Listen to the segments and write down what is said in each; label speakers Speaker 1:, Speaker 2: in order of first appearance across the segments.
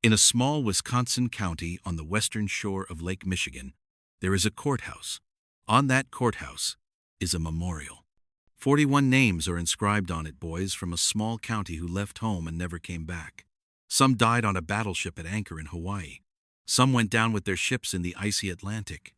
Speaker 1: In a small Wisconsin county on the western shore of Lake Michigan, there is a courthouse. On that courthouse is a memorial. 41 names are inscribed on it, boys from a small county who left home and never came back. Some died on a battleship at anchor in Hawaii. Some went down with their ships in the icy Atlantic.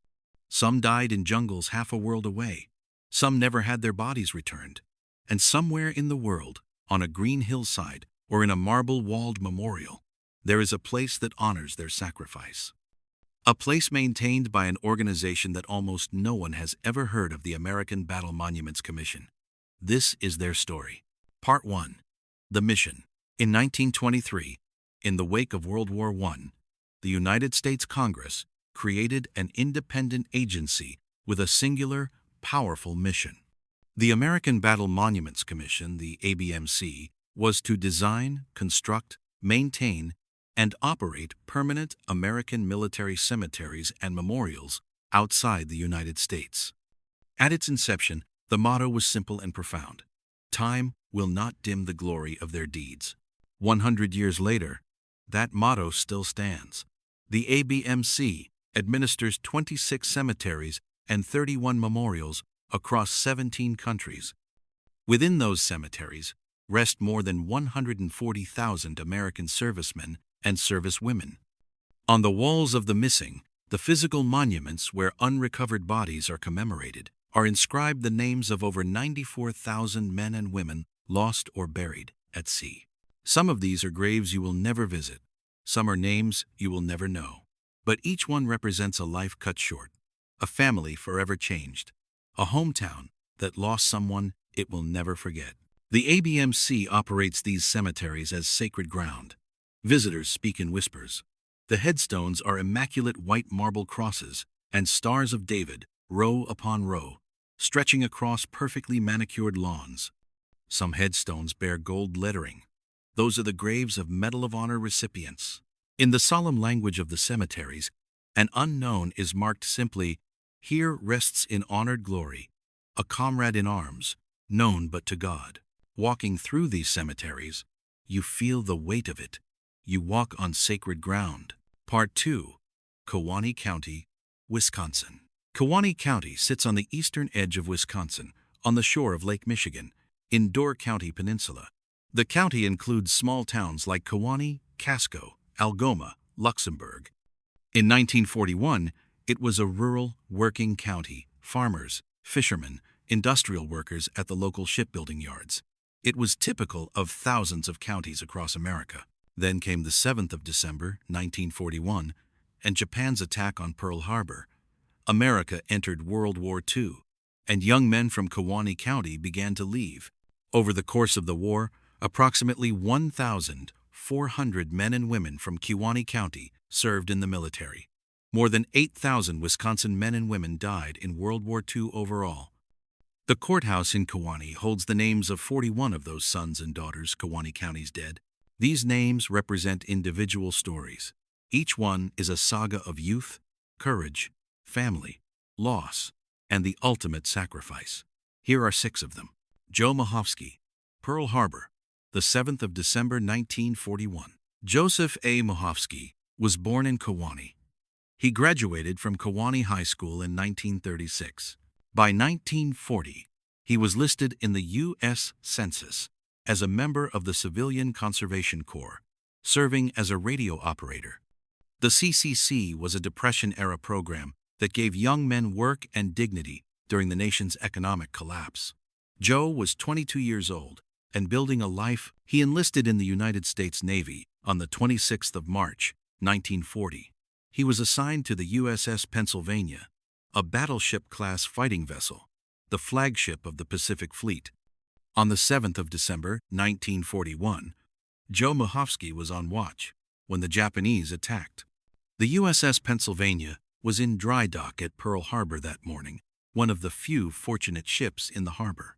Speaker 1: Some died in jungles half a world away. Some never had their bodies returned. And somewhere in the world, on a green hillside or in a marble-walled memorial, there is a place that honors their sacrifice. A place maintained by an organization that almost no one has ever heard of, the American Battle Monuments Commission. This is their story. Part 1. The Mission. In 1923, in the wake of World War I, the United States Congress created an independent agency with a singular, powerful mission. The American Battle Monuments Commission, the ABMC, was to design, construct, maintain, and operate permanent American military cemeteries and memorials outside the United States. At its inception, the motto was simple and profound: time will not dim the glory of their deeds. 100 years later, that motto still stands. The ABMC administers 26 cemeteries and 31 memorials across 17 countries. Within those cemeteries rest more than 140,000 American servicemen and servicewomen. On the walls of the missing, the physical monuments where unrecovered bodies are commemorated, are inscribed the names of over 94,000 men and women lost or buried at sea. Some of these are graves you will never visit. Some are names you will never know. But each one represents a life cut short, a family forever changed, a hometown that lost someone it will never forget. The ABMC operates these cemeteries as sacred ground. Visitors speak in whispers. The headstones are immaculate white marble crosses and stars of David, row upon row, stretching across perfectly manicured lawns. Some headstones bear gold lettering. Those are the graves of Medal of Honor recipients. In the solemn language of the cemeteries, an unknown is marked simply, "Here rests in honored glory, a comrade in arms, known but to God." Walking through these cemeteries, you feel the weight of it. You walk on sacred ground. Part 2. Kewaunee County, Wisconsin. Kewaunee County sits on the eastern edge of Wisconsin, on the shore of Lake Michigan, in Door County Peninsula. The county includes small towns like Kewaunee, Casco, Algoma, Luxembourg. In 1941, it was a rural, working county, farmers, fishermen, industrial workers at the local shipbuilding yards. It was typical of thousands of counties across America. Then came the 7th of December, 1941, and Japan's attack on Pearl Harbor. America entered World War II, and young men from Kewaunee County began to leave. Over the course of the war, approximately 1,400 men and women from Kewaunee County served in the military. More than 8,000 Wisconsin men and women died in World War II overall. The courthouse in Kewaunee holds the names of 41 of those sons and daughters Kewaunee County's dead. These names represent individual stories. Each one is a saga of youth, courage, family, loss, and the ultimate sacrifice. Here are 6 of them. Joe Machowski, Pearl Harbor, the 7th of December 1941. Joseph A. Machowski was born in Kewaunee. He graduated from Kewaunee High School in 1936. By 1940, he was listed in the U.S. Census as a member of the Civilian Conservation Corps, serving as a radio operator. The CCC was a Depression-era program that gave young men work and dignity during the nation's economic collapse. Joe was 22 years old and building a life. He enlisted in the United States Navy on the 26th of March, 1940. He was assigned to the USS Pennsylvania, a battleship-class fighting vessel, the flagship of the Pacific Fleet. On the 7th of December, 1941, Joe Machowski was on watch when the Japanese attacked. The USS Pennsylvania was in dry dock at Pearl Harbor that morning, one of the few fortunate ships in the harbor.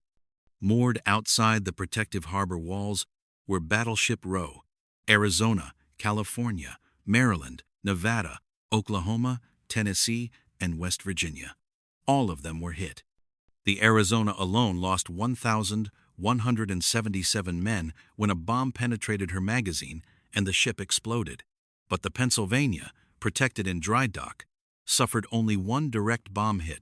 Speaker 1: Moored outside the protective harbor walls were Battleship Row, Arizona, California, Maryland, Nevada, Oklahoma, Tennessee, and West Virginia. All of them were hit. The Arizona alone lost 1,177 men when a bomb penetrated her magazine and the ship exploded. But the Pennsylvania, protected in dry dock, suffered only one direct bomb hit.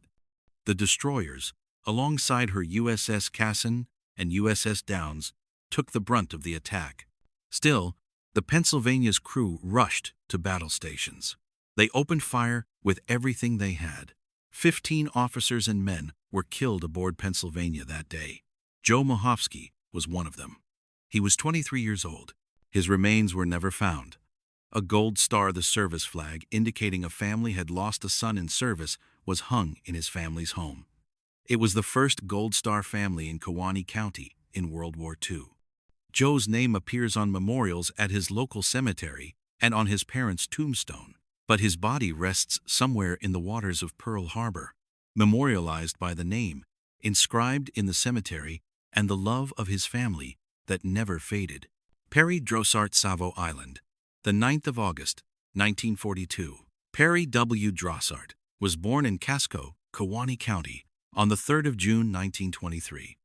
Speaker 1: The destroyers, alongside her USS Cassin and USS Downs, took the brunt of the attack. Still, the Pennsylvania's crew rushed to battle stations. They opened fire with everything they had. 15 officers and men were killed aboard Pennsylvania that day. Joe Mohovsky was one of them. He was 23 years old. His remains were never found. A gold star, the service flag indicating a family had lost a son in service, was hung in his family's home. It was the first Gold Star family in Kewaunee County in World War II. Joe's name appears on memorials at his local cemetery and on his parents' tombstone, but his body rests somewhere in the waters of Pearl Harbor, memorialized by the name inscribed in the cemetery and the love of his family that never faded. Perry Drossart, Savo Island, the 9th of August, 1942. Perry W. Drossart was born in Casco, Kewaunee County, on the 3rd of June, 1923.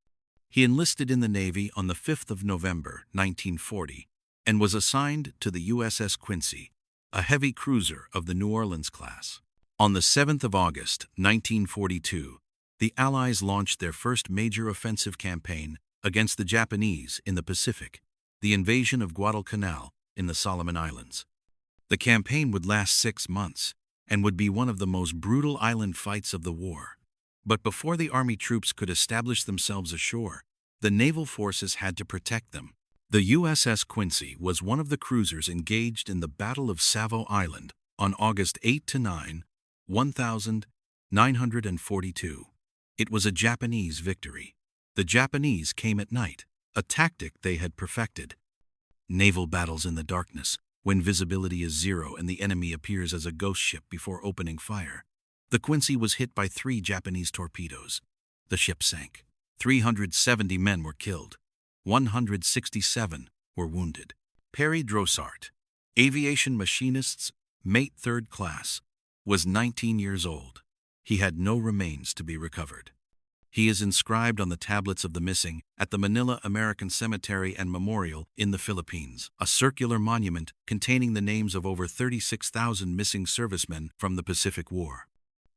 Speaker 1: He enlisted in the Navy on the 5th of November, 1940, and was assigned to the USS Quincy, a heavy cruiser of the New Orleans class. On the 7th of August, 1942, the Allies launched their first major offensive campaign against the Japanese in the Pacific, the invasion of Guadalcanal in the Solomon Islands. The campaign would last 6 months and would be one of the most brutal island fights of the war. But before the Army troops could establish themselves ashore, the naval forces had to protect them. The USS Quincy was one of the cruisers engaged in the Battle of Savo Island on August 8–9, 1942. It was a Japanese victory. The Japanese came at night, a tactic they had perfected. Naval battles in the darkness, when visibility is zero and the enemy appears as a ghost ship before opening fire. The Quincy was hit by 3 Japanese torpedoes. The ship sank. 370 men were killed. 167 were wounded. Perry Drossart, aviation machinist's mate 3rd class, was 19 years old. He had no remains to be recovered. He is inscribed on the tablets of the missing at the Manila American Cemetery and Memorial in the Philippines, a circular monument containing the names of over 36,000 missing servicemen from the Pacific War.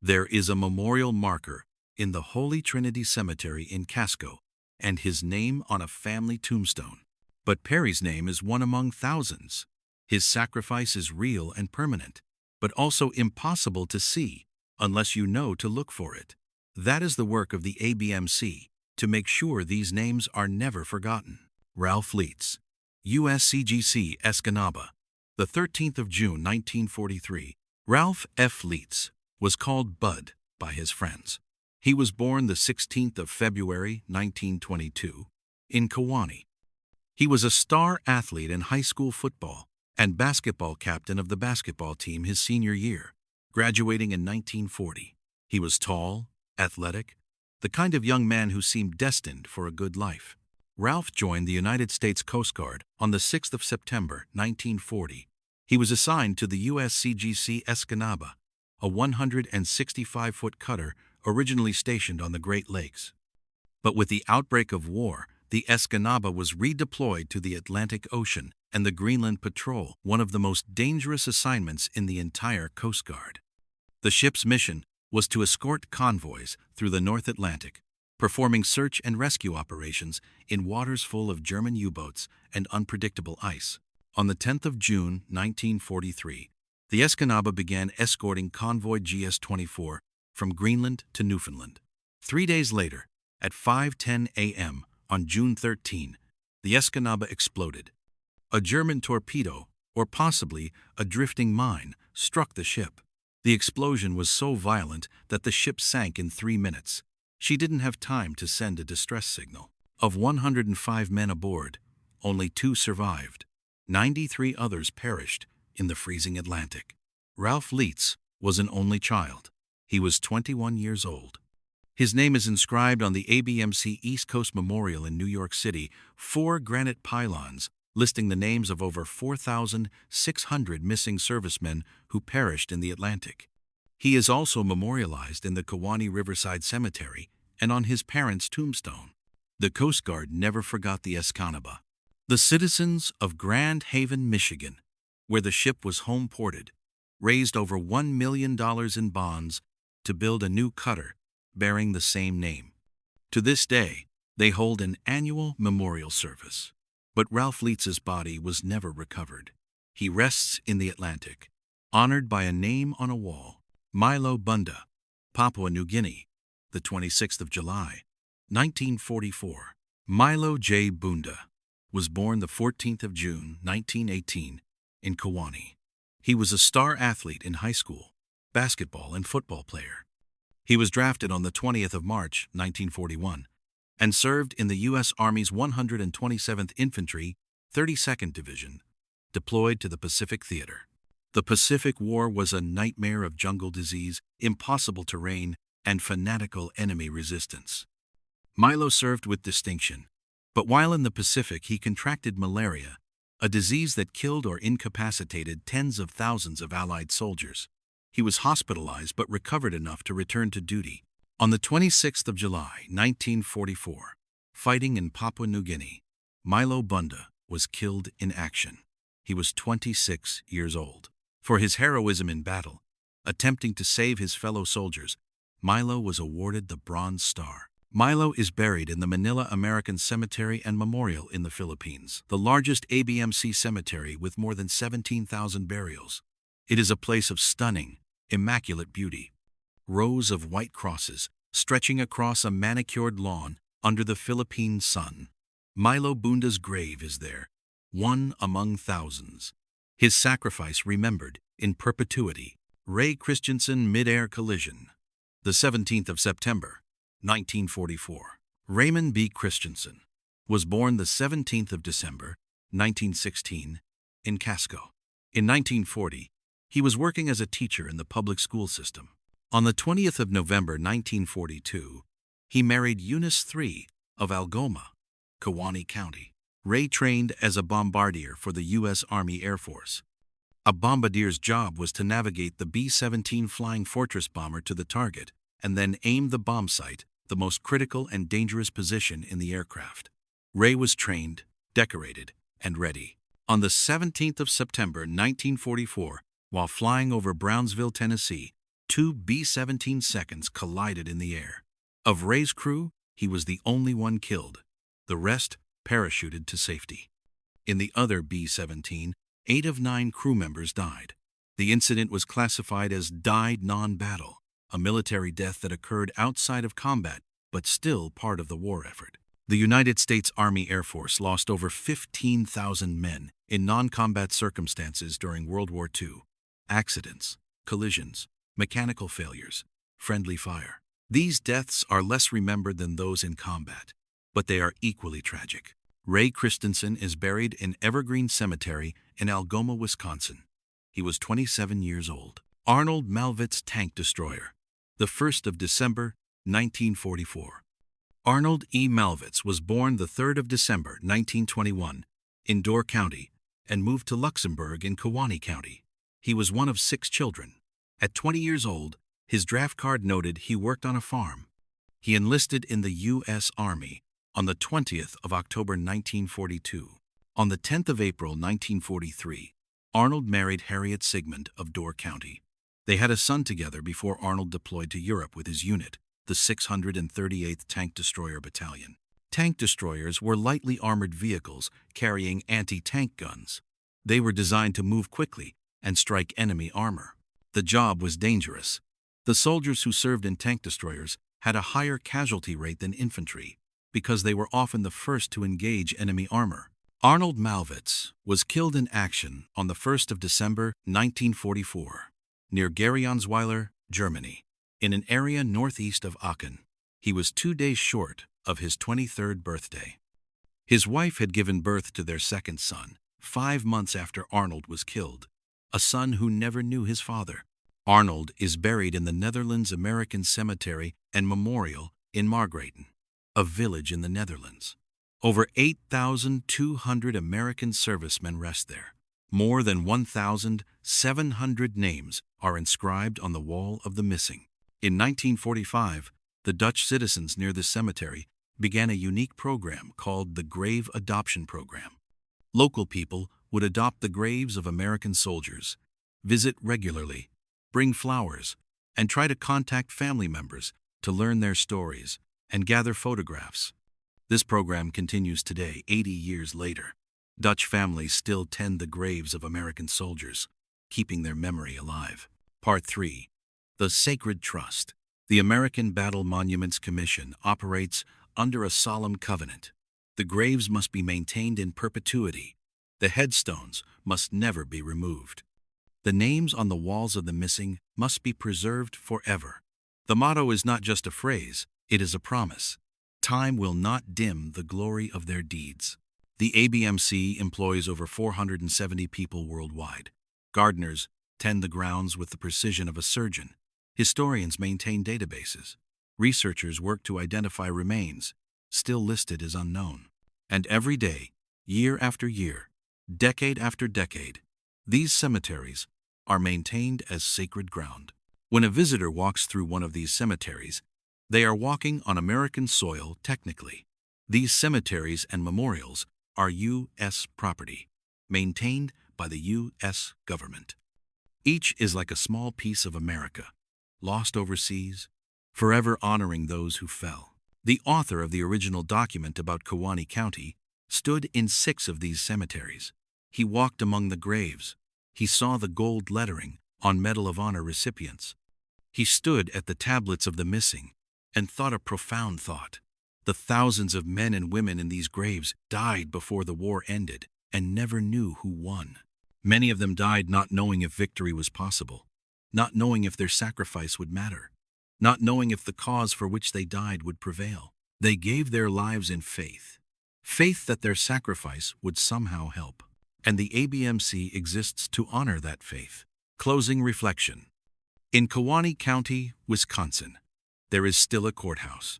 Speaker 1: There is a memorial marker in the Holy Trinity Cemetery in Casco, and his name on a family tombstone. But Perry's name is one among thousands. His sacrifice is real and permanent, but also impossible to see unless you know to look for it. That is the work of the ABMC, to make sure these names are never forgotten. Ralph Leitz, USCGC Escanaba, the 13th of June, 1943. Ralph F. Leitz was called Bud by his friends. He was born the 16th of February, 1922, in Kewaunee. He was a star athlete in high school football and basketball captain of the basketball team his senior year, graduating in 1940. He was tall, athletic, the kind of young man who seemed destined for a good life. Ralph joined the United States Coast Guard on the 6th of September, 1940. He was assigned to the USCGC Escanaba, a 165-foot cutter originally stationed on the Great Lakes. But with the outbreak of war, the Escanaba was redeployed to the Atlantic Ocean and the Greenland Patrol, one of the most dangerous assignments in the entire Coast Guard. The ship's mission was to escort convoys through the North Atlantic, performing search and rescue operations in waters full of German U-boats and unpredictable ice. On the 10th of June, 1943, the Escanaba began escorting convoy GS-24 from Greenland to Newfoundland. 3 days later, at 5:10 a.m. on June 13, the Escanaba exploded. A German torpedo, or possibly a drifting mine, struck the ship. The explosion was so violent that the ship sank in 3 minutes. She didn't have time to send a distress signal. Of 105 men aboard, only 2 survived. 93 others perished in the freezing Atlantic. Ralph Leitz was an only child. He was 21 years old. His name is inscribed on the ABMC East Coast Memorial in New York City, 4 granite pylons listing the names of over 4,600 missing servicemen who perished in the Atlantic. He is also memorialized in the Kewaunee Riverside Cemetery and on his parents' tombstone. The Coast Guard never forgot the Escanaba. The citizens of Grand Haven, Michigan, where the ship was home ported, raised over $1 million in bonds to build a new cutter bearing the same name. To this day, they hold an annual memorial service. But Ralph Leetz's body was never recovered. He rests in the Atlantic, honored by a name on a wall: Milo Bunda, Papua New Guinea, the 26th of July, 1944. Milo J. Bunda was born the 14th of June, 1918, in Kewaunee. He was a star athlete in high school, basketball and football player. He was drafted on the 20th of March, 1941, and served in the U.S. Army's 127th Infantry, 32nd Division, deployed to the Pacific Theater. The Pacific War was a nightmare of jungle disease, impossible terrain, and fanatical enemy resistance. Milo served with distinction, but while in the Pacific he contracted malaria, a disease that killed or incapacitated tens of thousands of Allied soldiers. He was hospitalized but recovered enough to return to duty. On the 26th of July, 1944, fighting in Papua New Guinea, Milo Bunda was killed in action. He was 26 years old. For his heroism in battle, attempting to save his fellow soldiers, Milo was awarded the Bronze Star. Milo is buried in the Manila American Cemetery and Memorial in the Philippines, the largest ABMC cemetery with more than 17,000 burials. It is a place of stunning, immaculate beauty. Rows of white crosses stretching across a manicured lawn under the Philippine sun. Milo Bunda's grave is there, one among thousands. His sacrifice remembered in perpetuity. Ray Christensen Mid-Air Collision. The 17th of September, 1944. Raymond B. Christensen was born the 17th of December, 1916, in Casco. In 1940, he was working as a teacher in the public school system. On the 20th of November 1942, he married Eunice III of Algoma, Kewaunee County. Ray trained as a bombardier for the U.S. Army Air Force. A bombardier's job was to navigate the B-17 Flying Fortress bomber to the target and then aim the bomb site, the most critical and dangerous position in the aircraft. Ray was trained, decorated, and ready. On the 17th of September 1944, while flying over Brownsville, Tennessee, two B-17 seconds collided in the air. Of Ray's crew, he was the only one killed. The rest parachuted to safety. In the other B-17, 8 of 9 crew members died. The incident was classified as died non-battle, a military death that occurred outside of combat but still part of the war effort. The United States Army Air Force lost over 15,000 men in non-combat circumstances during World War II. Accidents, collisions, mechanical failures, friendly fire. These deaths are less remembered than those in combat, but they are equally tragic. Ray Christensen is buried in Evergreen Cemetery in Algoma, Wisconsin. He was 27 years old. Arnold Malvitz tank destroyer. The 1st of December, 1944. Arnold E. Malvitz was born the 3rd of December, 1921, in Door County and moved to Luxembourg in Kewaunee County. He was one of 6 children. At 20 years old, his draft card noted he worked on a farm. He enlisted in the U.S. Army on the 20th of October 1942. On the 10th of April 1943, Arnold married Harriet Sigmund of Door County. They had a son together before Arnold deployed to Europe with his unit, the 638th Tank Destroyer Battalion. Tank destroyers were lightly armored vehicles carrying anti-tank guns. They were designed to move quickly and strike enemy armor. The job was dangerous. The soldiers who served in tank destroyers had a higher casualty rate than infantry because they were often the first to engage enemy armor. Arnold Malvitz was killed in action on the 1st of December 1944 near Gerionsweiler, Germany, in an area northeast of Aachen. He was 2 days short of his 23rd birthday. His wife had given birth to their second son 5 months after Arnold was killed, a son who never knew his father. Arnold is buried in the Netherlands American Cemetery and Memorial in Margraten, a village in the Netherlands. Over 8,200 American servicemen rest there. More than 1,700 names are inscribed on the Wall of the Missing. In 1945, the Dutch citizens near the cemetery began a unique program called the Grave Adoption Program. Local people would adopt the graves of American soldiers, visit regularly, bring flowers, and try to contact family members to learn their stories and gather photographs. This program continues today, 80 years later. Dutch families still tend the graves of American soldiers, keeping their memory alive. Part 3. The Sacred Trust. The American Battle Monuments Commission operates under a solemn covenant. The graves must be maintained in perpetuity. The headstones must never be removed. The names on the walls of the missing must be preserved forever. The motto is not just a phrase, it is a promise. Time will not dim the glory of their deeds. The ABMC employs over 470 people worldwide. Gardeners tend the grounds with the precision of a surgeon. Historians maintain databases. Researchers work to identify remains, still listed as unknown. And every day, year after year, decade after decade, these cemeteries are maintained as sacred ground. When a visitor walks through one of these cemeteries, they are walking on American soil technically. These cemeteries and memorials are U.S. property, maintained by the U.S. government. Each is like a small piece of America, lost overseas, forever honoring those who fell. The author of the original document about Kewaunee County stood in 6 of these cemeteries. He walked among the graves. He saw the gold lettering on Medal of Honor recipients. He stood at the tablets of the missing and thought a profound thought. The thousands of men and women in these graves died before the war ended and never knew who won. Many of them died not knowing if victory was possible, not knowing if their sacrifice would matter, not knowing if the cause for which they died would prevail. They gave their lives in faith, faith that their sacrifice would somehow help. And the ABMC exists to honor that faith. Closing reflection. In Kewaunee County, Wisconsin, there is still a courthouse.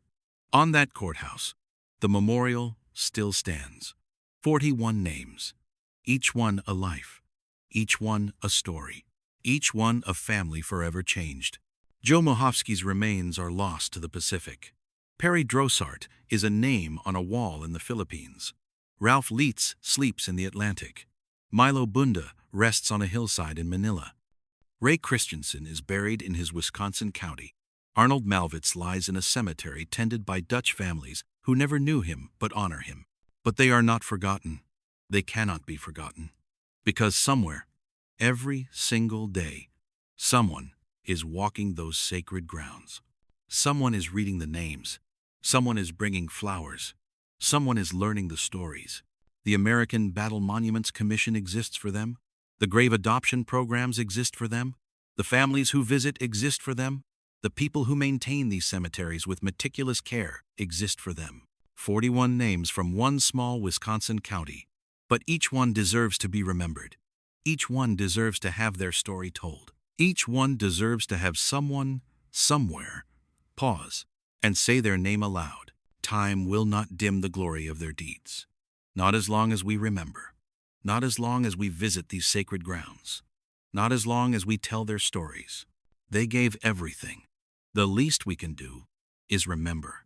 Speaker 1: On that courthouse, the memorial still stands. 41 names, each one a life, each one a story, each one a family forever changed. Joe Mohovsky's remains are lost to the Pacific. Perry Drossart is a name on a wall in the Philippines. Ralph Leitz sleeps in the Atlantic. Milo Bunda rests on a hillside in Manila. Ray Christensen is buried in his Wisconsin county. Arnold Malvitz lies in a cemetery tended by Dutch families who never knew him but honor him. But they are not forgotten. They cannot be forgotten. Because somewhere, every single day, someone is walking those sacred grounds. Someone is reading the names. Someone is bringing flowers. Someone is learning the stories. The American Battle Monuments Commission exists for them. The grave adoption programs exist for them. The families who visit exist for them. The people who maintain these cemeteries with meticulous care exist for them. 41 names from one small Wisconsin county. But each one deserves to be remembered. Each one deserves to have their story told. Each one deserves to have someone, somewhere, pause and say their name aloud. Time will not dim the glory of their deeds. Not as long as we remember. Not as long as we visit these sacred grounds. Not as long as we tell their stories. They gave everything. The least we can do is remember.